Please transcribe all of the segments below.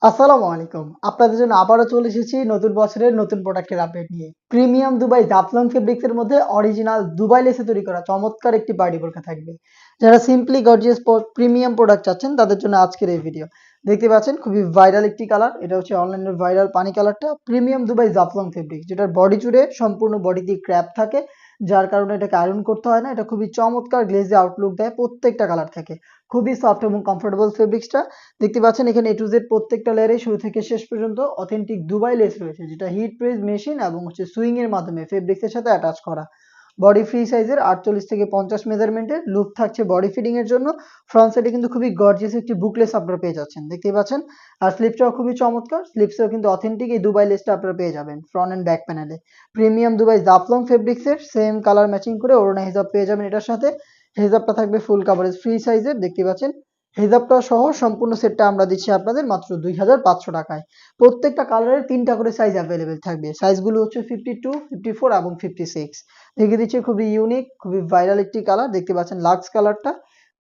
আসসালামু আলাইকুম। আপনাদের জন্য আবারও চলে এসেছি নতুন বছরের নতুন প্রোডাক্টের আপডেট নিয়ে। প্রিমিয়াম দুবাই জাফলং ফেব্রিক্স এর মধ্যে অরিজিনাল দুবাই লেসে তৈরি করা চমৎকার একটি পার্টি বোরকা থাকবে। যারা সিম্পলি গর্জিয়াস প্রিমিয়াম প্রোডাক্ট চাচ্ছেন তাদের জন্য আজকের এই ভিডিও। দেখতে পাচ্ছেন খুবই ভাইরাল একটি কালার। এটা হচ্ছে অনলাইনের ভাইরাল পানি কালারটা। প্রিমিয়াম দুবাই জাফলং ফেব্রিক্স যেটার বডি জুড়ে সম্পূর্ণ বডিতে ক্র্যাপ থাকে। যার কারণে এটাকে আয়রন করতে হয় না। এটা খুবই চমৎকার গ্লেজি আউটলুক দেয় প্রত্যেকটা কালার থেকে। খুবই সফট এবং কমফোর্টেবল ফেব্রিক্সটা। দেখতে পাচ্ছেন এখানে A to Z প্রত্যেকটা লেয়ারে শুরু থেকে শেষ পর্যন্ত অথেন্টিক দুবাই লেস রয়েছে, যেটা হিট প্রেস মেশিন এবং হচ্ছে সুইং এর মাধ্যমে ফেব্রিক্স এর সাথে অ্যাটাচ করা। বডি ফ্রি সাইজের 48 থেকে 50 মেজারমেন্টের লুপ থাকছে বডি ফিটিং এর জন্য। ফ্রন্ট সাইডে কিন্তু খুবই গর্জিয়াস একটি বুকলেস আপনারা পেয়ে যাচ্ছেন, দেখতেই পাচ্ছেন। আর স্লিপসটাও খুবই চমৎকার, স্লিপসেও কিন্তু অথেন্টিক এই দুবাই লেসটা আপনারা পেয়ে যাবেন ফ্রন্ট এন্ড ব্যাক প্যানেলে। প্রিমিয়াম দুবাই জাফলং ফেব্রিক্স এর সেম কালার ম্যাচিং করে ওড়না হিজাব পেয়ে যাবেন এটার সাথে। হিজাবটা থাকবে ফুল কাভারেজ ফ্রি সাইজের, দেখতে পাচ্ছেন। হিজাবটা সহ সম্পূর্ণ সেটটা আমরা দিচ্ছি আপনাদের মাত্র 2500 টাকায়। প্রত্যেকটা কালারের 3টা করে সাইজ অ্যাভেলেবেল থাকবে। সাইজগুলো হচ্ছে 52, 54 এবং 56। দেখিয়ে দিচ্ছি খুবই ইউনিক, খুবই ভাইরাল একটি কালার। দেখতে পাচ্ছেন লাক্স কালারটা।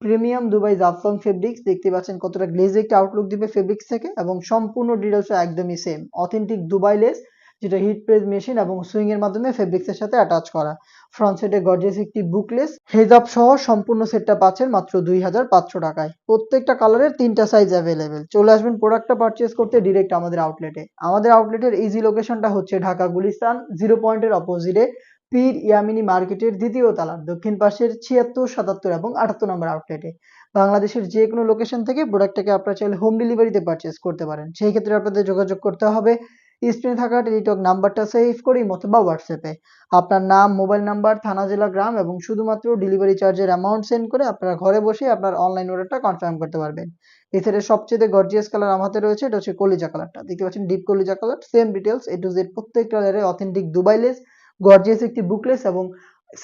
প্রিমিয়াম দুবাই জাফলং ফেব্রিক্স, দেখতে পাচ্ছেন কতটা গ্লেজি একটা আউটলুক দিবে ফেব্রিক্স থেকে, এবং সম্পূর্ণ ডিটেইলসও একদমই সেম অথেন্টিক দুবাই লেস, যেটা হিট প্রেস মেশিন এবং সুইং এর মাধ্যমে ফেব্রিক্স এর সাথে অ্যাটাচ করা। ফ্রন্ট সাইডে গর্জিয়াস একটি বুকলেস হেজাব সহ সম্পূর্ণ সেটটা পাচ্ছেন মাত্র 2500 টাকায়। প্রত্যেকটা কালারের 3টা সাইজ অ্যাভেলেবেল। চলে আসবেন প্রোডাক্টটা পারচেজ করতে ডিরেক্ট আমাদের আউটলেটে। আমাদের আউটলেটের ইজি লোকেশনটা হচ্ছে ঢাকা গুলিস্তান 0 পয়েন্টের অপোজিটে পীর ইয়ামিনী মার্কেটের দ্বিতীয় তলার দক্ষিণ পাশের 76, 77 এবং 78 নম্বর আউটলেটে। বাংলাদেশের যে কোনো লোকেশন থেকে প্রোডাক্টটাকে আপনারা চাইলে হোম ডেলিভারিতে পারচেজ করতে পারেন। সেই ক্ষেত্রে আপনাদের যোগাযোগ করতে হবে স্ক্রিনে থাকা টেলিটক নাম্বারটা সেভ করে অথবা হোয়াটসঅ্যাপে আপনার নাম, মোবাইল নাম্বার, থানা, জেলা, গ্রাম এবং শুধুমাত্র ডেলিভারি চার্জের অ্যামাউন্ট সেন্ড করে আপনারা ঘরে বসে আপনার অনলাইন অর্ডারটা কনফার্ম করতে পারবেন। এছাড়া সবচেয়ে গর্জিয়াস কালার আমার হাতে রয়েছে, এটা হচ্ছে কলিজা কালারটা। দেখতে পাচ্ছেন ডিপ কলিজা colour, same details A to Z প্রত্যেকটা লেয়ারে অথেন্টিক দুবাই লেস, গর্জিয়াস একটি বুকলেস এবং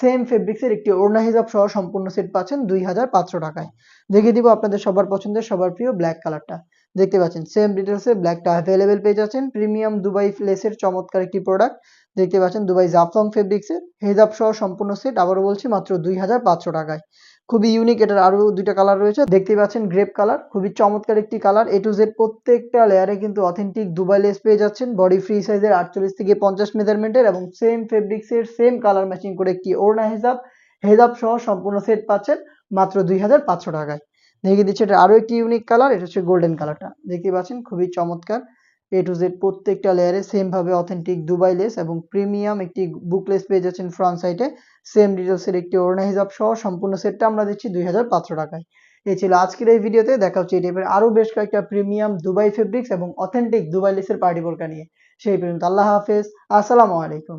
সেম ফেব্রিক্সের একটি ওড়না হিজাব সহ সম্পূর্ণ সেট পাচ্ছেন 2500 টাকায়। দেখিয়ে দিব আপনাদের সবার পছন্দের সবার প্রিয় ব্ল্যাক কালারটা। দেখতে পাচ্ছেন সেম ডিটেলসে ব্ল্যাকটা অ্যাভেলেবেল পেয়ে যাচ্ছেন। প্রিমিয়াম দুবাই লেসের চমৎকার একটি প্রোডাক্ট। দেখতে পাচ্ছেন দুবাই জাফলং ফেব্রিক্সের হেজাব সহ সম্পূর্ণ সেট আবারও বলছি মাত্র 2500 টাকায়। খুবই ইউনিক, এটার আরো 2টা কালার রয়েছে। দেখতেই পাচ্ছেন গ্রেপ কালার, খুবই চমৎকার একটি কালার। A to Z প্রত্যেকটা লেয়ারে কিন্তু অথেন্টিক দুবাই লেস পেয়ে যাচ্ছেন বডি ফ্রি সাইজের 48 থেকে 50 মেজারমেন্টের এবং সেম ফেব্রিক্সের সেম কালার ম্যাচিং করে একটি ওড়না হেজাব, হেজাব সহ সম্পূর্ণ সেট পাচ্ছেন মাত্র 2500 টাকায়। দেখিয়ে দিচ্ছি এটা আরো একটি ইউনিক কালার, এটা হচ্ছে গোল্ডেন কালারটা। দেখতে পাচ্ছেন খুবই চমৎকার। A to Z প্রত্যেকটা লেয়ারে সেম ভাবে অথেন্টিক দুবাই লেস এবং প্রিমিয়াম একটি বুকলেস পেয়ে যাচ্ছেন ফ্রন্ট সাইডে। সেম ডিটেলসের একটি ওড়না হিজাব সহ সম্পূর্ণ সেটটা আমরা দিচ্ছি 2500 টাকায়। এই ছিল আজকের এই ভিডিওতে। দেখা হচ্ছে এই টাইপের আরো বেশ কয়েকটা প্রিমিয়াম দুবাই ফেব্রিক্স এবং অথেন্টিক দুবাই লেসের পার্টি বোরকা নিয়ে। সেই পর্যন্ত আল্লাহ হাফেজ, আসসালামু আলাইকুম।